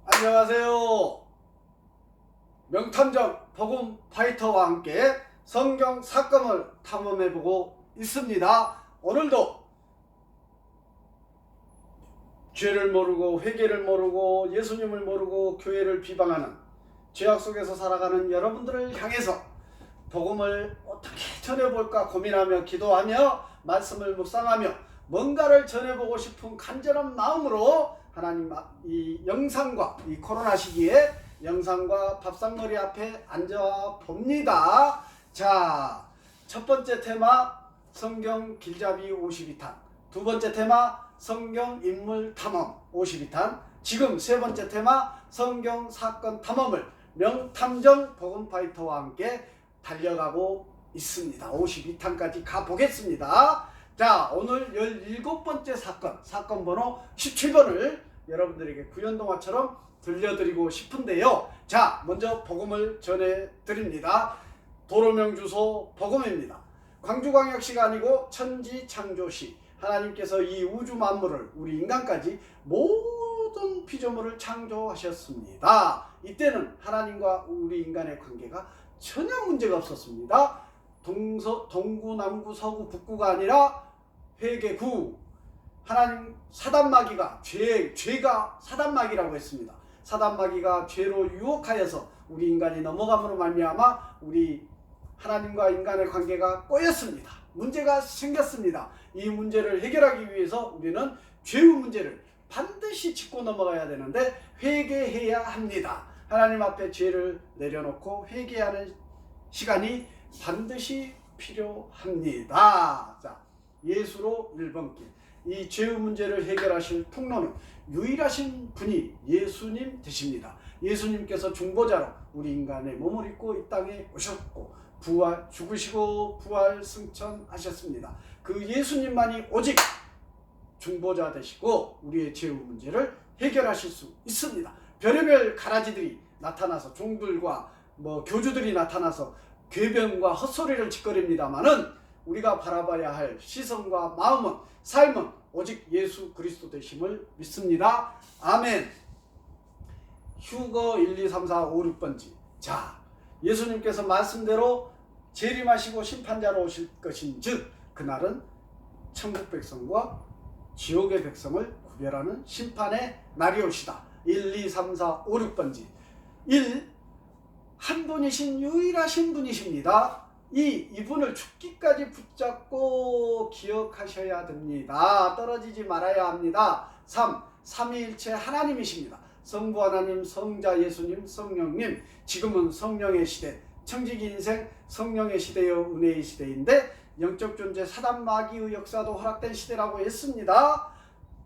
안녕하세요. 명탐정 복음 파이터와 함께 성경 사건을 탐험해보고 있습니다. 오늘도 죄를 모르고 회개를 모르고 예수님을 모르고 교회를 비방하는 죄악 속에서 살아가는 여러분들을 향해서 복음을 어떻게 전해볼까 고민하며 기도하며 말씀을 묵상하며 뭔가를 전해보고 싶은 간절한 마음으로 하나님 이 영상과 이 코로나 시기에 영상과 밥상머리 앞에 앉아 봅니다. 자, 첫 번째 테마 성경 길잡이 52탄, 두 번째 테마 성경 인물 탐험 52탄, 지금 세 번째 테마 성경 사건 탐험을 명탐정 복음 파이터와 함께 달려가고 있습니다. 52탄까지 가보겠습니다. 자, 오늘 17번째 사건 번호 17번을 여러분들에게 구연동화처럼 들려드리고 싶은데요. 자, 먼저 복음을 전해드립니다. 도로명 주소 복음입니다. 광주광역시가 아니고 천지창조시, 하나님께서 이 우주 만물을 우리 인간까지 모든 피조물을 창조하셨습니다. 이때는 하나님과 우리 인간의 관계가 전혀 문제가 없었습니다. 동구, 남구, 서구, 북구가 아니라 회계구, 하나님 사단마귀가 죄가 사단마귀라고 했습니다. 사단마귀가 죄로 유혹하여서 우리 인간이 넘어감으로 말미암아 우리 하나님과 인간의 관계가 꼬였습니다. 문제가 생겼습니다. 이 문제를 해결하기 위해서 우리는 죄의 문제를 반드시 짚고 넘어가야 되는데 회개해야 합니다. 하나님 앞에 죄를 내려놓고 회개하는 시간이 반드시 필요합니다. 자, 예수로 1번 길. 이 죄의 문제를 해결하실 통로는 유일하신 분이 예수님 되십니다. 예수님께서 중보자로 우리 인간의 몸을 입고 이 땅에 오셨고 죽으시고 부활 승천하셨습니다. 그 예수님만이 오직 중보자 되시고 우리의 죄의 문제를 해결하실 수 있습니다. 별의별 가라지들이 나타나서 종들과 교주들이 나타나서 궤변과 헛소리를 짓거립니다마는 우리가 바라봐야 할 시선과 마음은, 삶은 오직 예수 그리스도 되심을 믿습니다. 아멘. 휴거 1, 2, 3, 4, 5, 6번지. 자, 예수님께서 말씀대로 재림하시고 심판자로 오실 것인즉 그날은 천국 백성과 지옥의 백성을 구별하는 심판의 날이 오시다. 1, 2, 3, 4, 5, 6번지. 1. 한 분이신 유일하신 분이십니다. 2. 이분을 죽기까지 붙잡고 기억하셔야 됩니다. 떨어지지 말아야 합니다. 3. 삼위일체 하나님이십니다. 성부 하나님, 성자 예수님, 성령님. 지금은 성령의 시대, 청지기 인생 성령의 시대요 은혜의 시대인데 영적 존재 사단마귀의 역사도 허락된 시대라고 했습니다.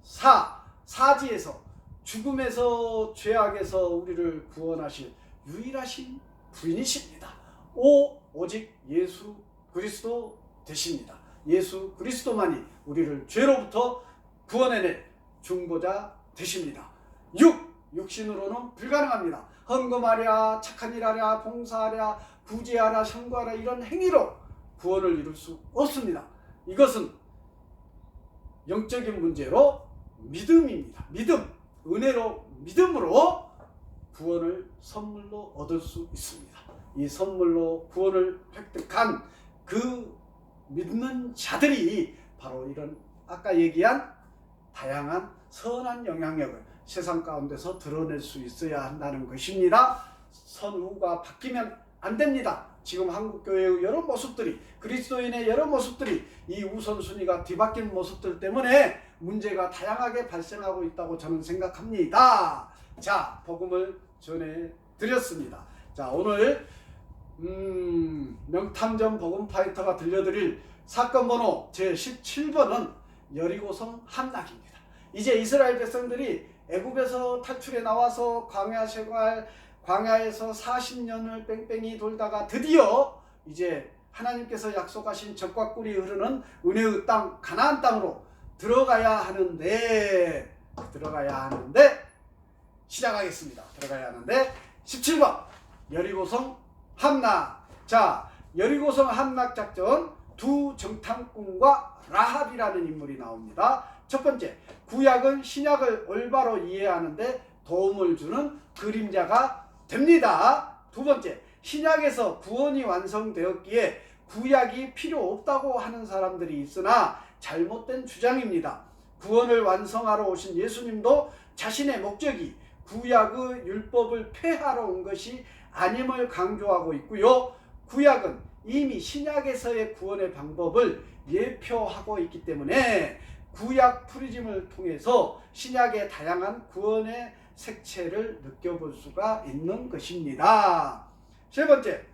4. 사지에서, 죽음에서, 죄악에서 우리를 구원하실 유일하신 부인이십니다. 5. 오직 예수 그리스도 되십니다. 예수 그리스도만이 우리를 죄로부터 구원해낼 중보자 되십니다. 6. 육신으로는 불가능합니다. 헌금하랴, 착한 일하랴, 봉사하랴, 구제하랴, 선거하랴 이런 행위로 구원을 이룰 수 없습니다. 이것은 영적인 문제로 믿음입니다. 믿음, 은혜로 믿음으로 구원을 선물로 얻을 수 있습니다. 이 선물로 구원을 획득한 그 믿는 자들이 바로 이런 아까 얘기한 다양한 선한 영향력을 세상 가운데서 드러낼 수 있어야 한다는 것입니다. 선후가 바뀌면 안 됩니다. 지금 한국교회의 여러 모습들이, 그리스도인의 여러 모습들이 이 우선순위가 뒤바뀐 모습들 때문에 문제가 다양하게 발생하고 있다고 저는 생각합니다. 자, 복음을 전해드렸습니다. 자, 오늘 명탐정 복음 파이터가 들려드릴 사건 번호 제17번은 여리고성 함락입니다. 이제 이스라엘 백성들이 애굽에서 탈출해 나와서 광야 생활, 광야에서 40년을 뺑뺑이 돌다가 드디어 이제 하나님께서 약속하신 젖과 꿀이 흐르는 은혜의 땅 가나안 땅으로 들어가야 하는데 시작하겠습니다. 들어가야 하는데 17번 여리고성 함락. 자, 여리고성 함락 작전 두 정탐꾼과 라합이라는 인물이 나옵니다. 첫 번째, 구약은 신약을 올바로 이해하는데 도움을 주는 그림자가 됩니다. 두 번째, 신약에서 구원이 완성되었기에 구약이 필요 없다고 하는 사람들이 있으나 잘못된 주장입니다. 구원을 완성하러 오신 예수님도 자신의 목적이 구약의 율법을 폐하러 온 것이 아님을 강조하고 있고요. 구약은 이미 신약에서의 구원의 방법을 예표하고 있기 때문에 구약 프리즘을 통해서 신약의 다양한 구원의 색채를 느껴볼 수가 있는 것입니다. 세 번째,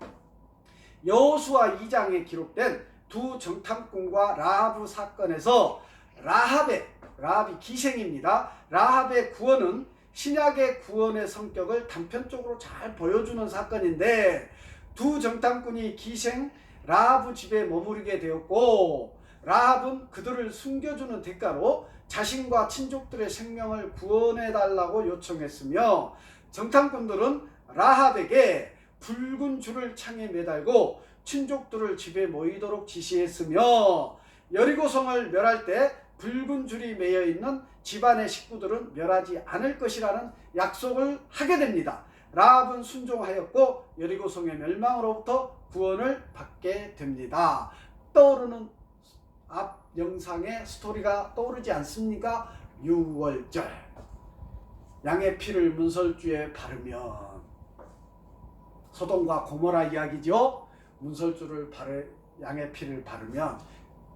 여호수아 2장에 기록된 두 정탐꾼과 라합 사건에서 라합이 기생입니다. 라합의 구원은 신약의 구원의 성격을 단편적으로 잘 보여주는 사건인데, 두 정탐꾼이 기생 라합 집에 머무르게 되었고, 라합은 그들을 숨겨주는 대가로 자신과 친족들의 생명을 구원해달라고 요청했으며, 정탐꾼들은 라합에게 붉은 줄을 창에 매달고 친족들을 집에 모이도록 지시했으며, 여리고성을 멸할 때 붉은 줄이 매여 있는 집안의 식구들은 멸하지 않을 것이라는 약속을 하게 됩니다. 라합은 순종하였고 여리고성의 멸망으로부터 구원을 받게 됩니다. 떠오르는 앞 영상의 스토리가 떠오르지 않습니까? 6월절, 양의 피를 문설주에 바르면, 소돔과 고모라 이야기죠. 문설주를 양의 피를 바르면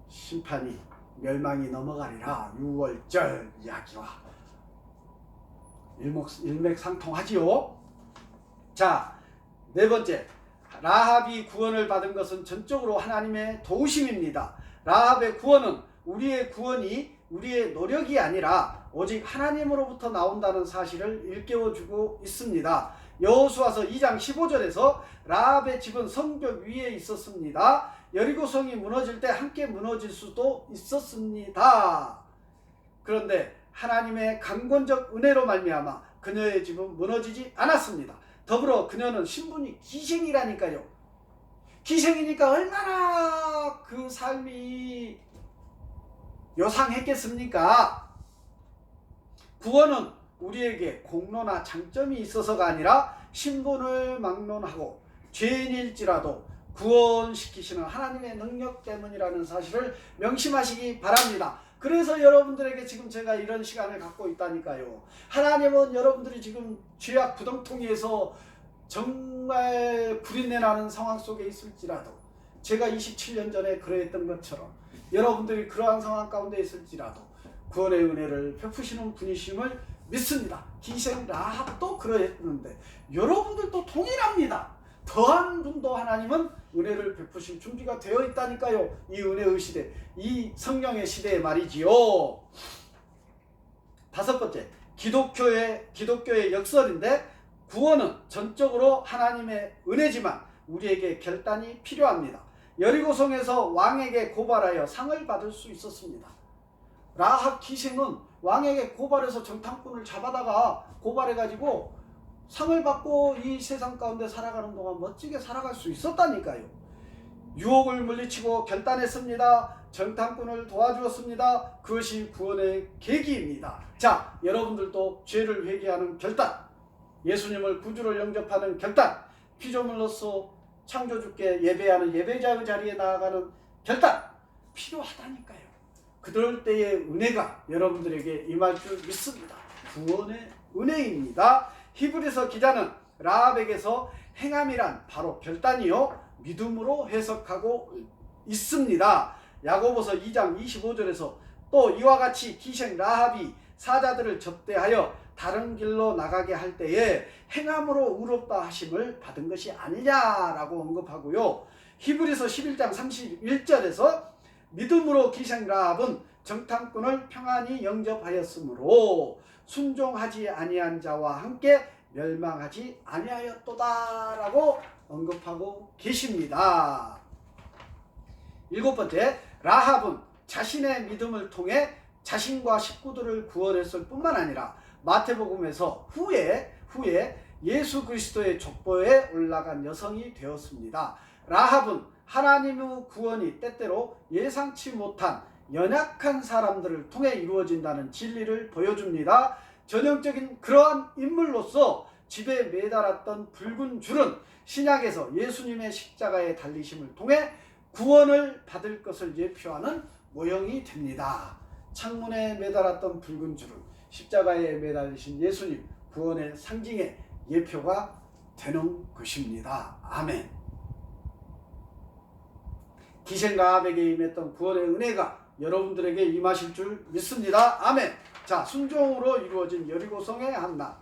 심판이, 멸망이 넘어가리라. 6월절 이야기와 일맥상통하지요. 자, 네 번째, 라합이 구원을 받은 것은 전적으로 하나님의 도우심입니다. 라합의 구원은 우리의 구원이 우리의 노력이 아니라 오직 하나님으로부터 나온다는 사실을 일깨워주고 있습니다. 여호수아서 2장 15절에서 라합의 집은 성벽 위에 있었습니다. 여리고성이 무너질 때 함께 무너질 수도 있었습니다. 그런데 하나님의 강권적 은혜로 말미암아 그녀의 집은 무너지지 않았습니다. 더불어 그녀는 신분이 기생이라니까요. 기생이니까 얼마나 그 삶이 요상했겠습니까? 구원은 우리에게 공로나 장점이 있어서가 아니라 신분을 막론하고 죄인일지라도 구원시키시는 하나님의 능력 때문이라는 사실을 명심하시기 바랍니다. 그래서 여러분들에게 지금 제가 이런 시간을 갖고 있다니까요. 하나님은 여러분들이 지금 죄악 구덩텅이에서 정말 구린내 나는 상황 속에 있을지라도, 제가 27년 전에 그러했던 것처럼 여러분들이 그러한 상황 가운데 있을지라도 구원의 은혜를 베푸시는 분이심을 믿습니다. 기생 라합도 그러했는데 여러분들도 동일합니다. 더한 분도 하나님은 은혜를 베푸실 준비가 되어 있다니까요. 이 은혜의 시대, 이 성령의 시대에 말이지요. 다섯 번째, 기독교의 역설인데, 구원은 전적으로 하나님의 은혜지만 우리에게 결단이 필요합니다. 여리고성에서 왕에게 고발하여 상을 받을 수 있었습니다. 라합 기생은 왕에게 고발해서 정탐꾼을 잡아다가 고발해가지고 상을 받고 이 세상 가운데 살아가는 동안 멋지게 살아갈 수 있었다니까요. 유혹을 물리치고 결단했습니다. 정탐꾼을 도와주었습니다. 그것이 구원의 계기입니다. 자, 여러분들도 죄를 회개하는 결단, 예수님을 구주로 영접하는 결단, 피조물로서 창조주께 예배하는 예배자의 자리에 나아가는 결단 필요하다니까요. 그럴 때의 은혜가 여러분들에게 임할 줄 믿습니다. 구원의 은혜입니다. 히브리서 기자는 라합에게서 행함이란 바로 결단이요 믿음으로 해석하고 있습니다. 야고보서 2장 25절에서 또 이와 같이 기생 라합이 사자들을 접대하여 다른 길로 나가게 할 때에 행함으로 의롭다 하심을 받은 것이 아니냐라고 언급하고요. 히브리서 11장 31절에서 믿음으로 기생 라합은 정탐꾼을 평안히 영접하였으므로 순종하지 아니한 자와 함께 멸망하지 아니하였도다라고 언급하고 계십니다. 일곱 번째, 라합은 자신의 믿음을 통해 자신과 식구들을 구원했을 뿐만 아니라 마태복음에서 후에 예수 그리스도의 족보에 올라간 여성이 되었습니다. 라합은 하나님의 구원이 때때로 예상치 못한 연약한 사람들을 통해 이루어진다는 진리를 보여줍니다. 전형적인 그러한 인물로서 집에 매달았던 붉은 줄은 신약에서 예수님의 십자가의 달리심을 통해 구원을 받을 것을 예표하는 모형이 됩니다. 창문에 매달았던 붉은 줄은 십자가에 매달리신 예수님 구원의 상징의 예표가 되는 것입니다. 아멘. 기생가압에게 임했던 구원의 은혜가 여러분들에게 임하실 줄 믿습니다. 아멘. 자, 순종으로 이루어진 여리고성의 한나.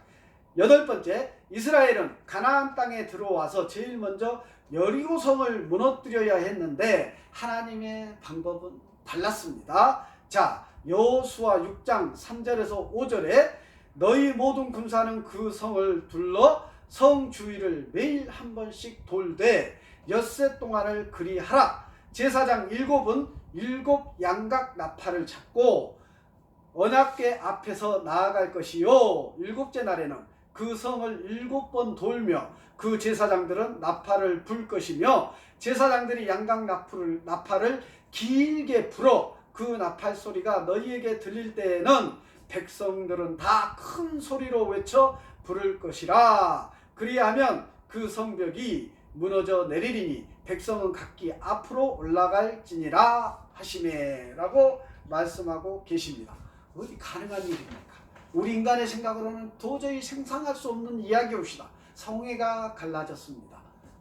8번째, 이스라엘은 가나안 땅에 들어와서 제일 먼저 여리고성을 무너뜨려야 했는데 하나님의 방법은 달랐습니다. 자, 여호수아 6장 3절에서 5절에 너희 모든 군사는 그 성을 둘러 성 주위를 매일 한 번씩 돌되 엿새 동안을 그리하라. 제사장 7은 7 양각 나팔을 잡고 언약궤 앞에서 나아갈 것이요 7째 날에는 그 성을 7번 돌며 그 제사장들은 나팔을 불 것이며 제사장들이 양각 나팔을 길게 불어 그 나팔 소리가 너희에게 들릴 때에는 백성들은 다 큰 소리로 외쳐 부를 것이라. 그리하면 그 성벽이 무너져 내리리니 백성은 각기 앞으로 올라갈지니라 하시매 라고 말씀하고 계십니다. 어디 가능한 일입니까? 우리 인간의 생각으로는 도저히 상상할 수 없는 이야기옵시다. 성회가 갈라졌습니다.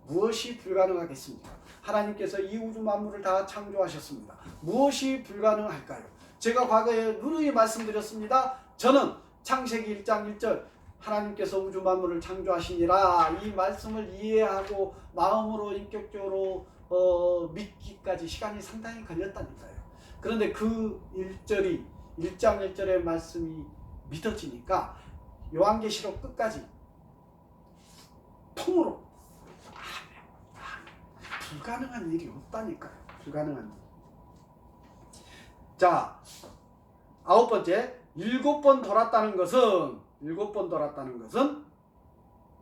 무엇이 불가능하겠습니까? 하나님께서 이 우주 만물을 다 창조하셨습니다. 무엇이 불가능할까요? 제가 과거에 누누이 말씀드렸습니다. 저는 창세기 1장 1절 하나님께서 우주 만물을 창조하시니라 이 말씀을 이해하고 마음으로 인격적으로 믿기까지 시간이 상당히 걸렸다니까요. 그런데 그 1장 1절의 말씀이 믿어지니까 요한계시록 끝까지 통으로 불가능한 일이 없다니까요. 불가능한 일. 자, 9번째, 7번 돌았다는 것은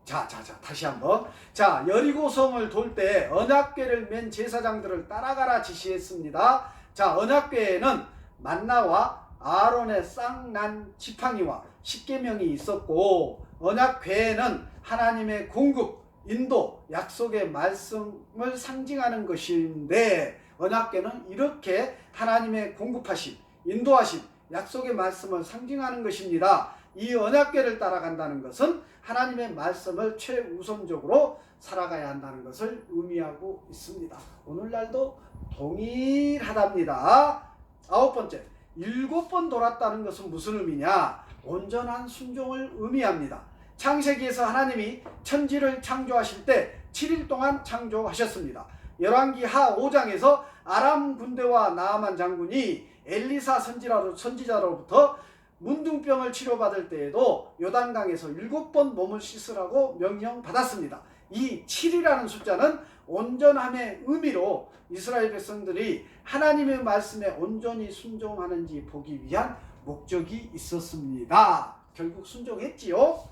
자, 다시 한번. 자, 여리고성을 돌 때 언약궤를 맨 제사장들을 따라가라 지시했습니다. 자, 언약궤에는 만나와 아론의 쌍난 지팡이와 십계명이 있었고 언약궤에는 하나님의 공급, 인도, 약속의 말씀을 상징하는 것인데 언약궤는 이렇게 하나님의 공급하심, 인도하심, 약속의 말씀을 상징하는 것입니다. 이 언약궤를 따라간다는 것은 하나님의 말씀을 최우선적으로 살아가야 한다는 것을 의미하고 있습니다. 오늘날도 동일하답니다. 9번째, 7번 돌았다는 것은 무슨 의미냐? 온전한 순종을 의미합니다. 창세기에서 하나님이 천지를 창조하실 때 7일 동안 창조하셨습니다. 열왕기하 5장에서 아람 군대와 나아만 장군이 엘리사 선지자로부터 문둥병을 치료받을 때에도 요단강에서 7번 몸을 씻으라고 명령받았습니다. 이 7이라는 숫자는 온전함의 의미로 이스라엘 백성들이 하나님의 말씀에 온전히 순종하는지 보기 위한 목적이 있었습니다. 결국 순종했지요.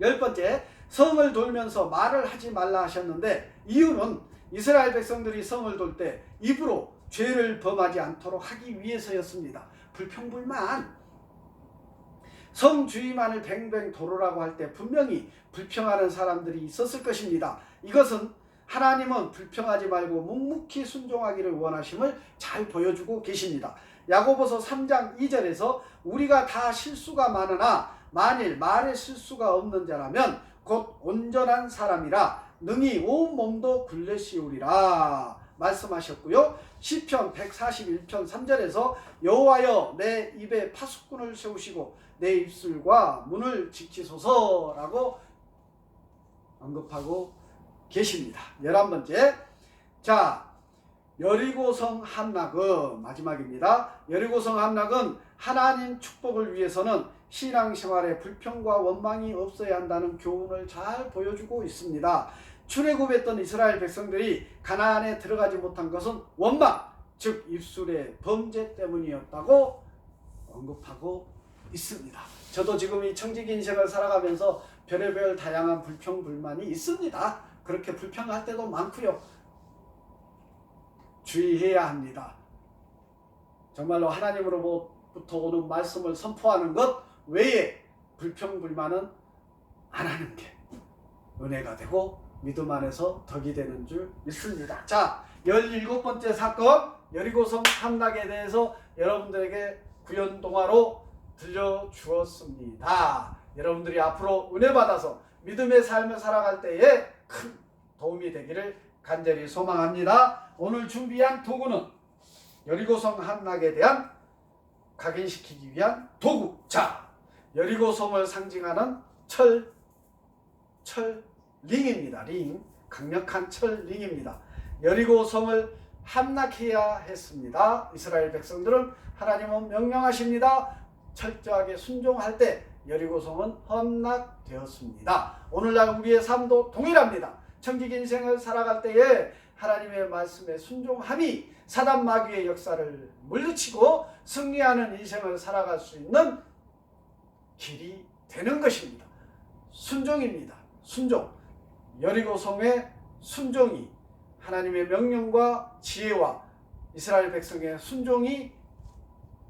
10번째, 성을 돌면서 말을 하지 말라 하셨는데 이유는 이스라엘 백성들이 성을 돌 때 입으로 죄를 범하지 않도록 하기 위해서였습니다. 불평불만, 성 주위만을 뱅뱅 돌으라고 할 때 분명히 불평하는 사람들이 있었을 것입니다. 이것은 하나님은 불평하지 말고 묵묵히 순종하기를 원하심을 잘 보여주고 계십니다. 야고보서 3장 2절에서 우리가 다 실수가 많으나 만일 말에 실수가 없는 자라면 곧 온전한 사람이라 능히 온 몸도 굴레시우리라 말씀하셨고요. 시편 141편 3절에서 여호와여 내 입에 파수꾼을 세우시고 내 입술과 문을 지키소서라고 언급하고 계십니다. 11번째, 자, 여리고성 함락은 마지막입니다. 여리고성 함락은 하나님 축복을 위해서는 신앙생활에 불평과 원망이 없어야 한다는 교훈을 잘 보여주고 있습니다. 출애굽했던 이스라엘 백성들이 가나안에 들어가지 못한 것은 원망, 즉 입술의 범죄 때문이었다고 언급하고 있습니다. 저도 지금 이 청지기 인생을 살아가면서 별의별 다양한 불평, 불만이 있습니다. 그렇게 불평할 때도 많고요. 주의해야 합니다. 정말로 하나님으로부터 오는 말씀을 선포하는 것, 외에 불평불만은 안 하는 게 은혜가 되고 믿음 안에서 덕이 되는 줄 믿습니다. 자, 17번째 사건 여리고성 함락에 대해서 여러분들에게 구연동화로 들려주었습니다. 여러분들이 앞으로 은혜 받아서 믿음의 삶을 살아갈 때에 큰 도움이 되기를 간절히 소망합니다. 오늘 준비한 도구는 여리고성 함락에 대한 각인시키기 위한 도구. 자, 여리고성을 상징하는 링입니다. 링. 강력한 철 링입니다. 여리고성을 함락해야 했습니다. 이스라엘 백성들은 하나님은 명령하십니다. 철저하게 순종할 때 여리고성은 함락되었습니다. 오늘날 우리의 삶도 동일합니다. 청직 인생을 살아갈 때에 하나님의 말씀에 순종함이 사단 마귀의 역사를 물리치고 승리하는 인생을 살아갈 수 있는 길이 되는 것입니다. 순종입니다. 순종. 여리고성의 순종이 하나님의 명령과 지혜와 이스라엘 백성의 순종이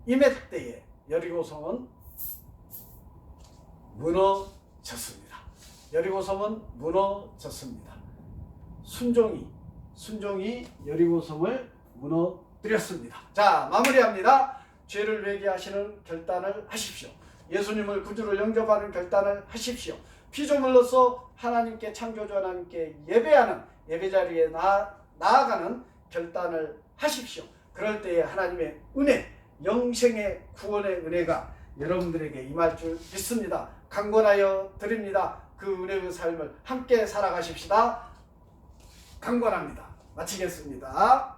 임할 때에 여리고성은 무너졌습니다. 여리고성은 무너졌습니다. 순종이 여리고성을 무너뜨렸습니다. 자, 마무리합니다. 죄를 회개하시는 결단을 하십시오. 예수님을 구주로 영접하는 결단을 하십시오. 피조물로서 하나님께 창조주 하나님께 예배하는 예배자리에 나아가는 결단을 하십시오. 그럴 때에 하나님의 은혜, 영생의 구원의 은혜가 여러분들에게 임할 줄 믿습니다. 강권하여 드립니다. 그 은혜의 삶을 함께 살아가십시다. 강권합니다. 마치겠습니다.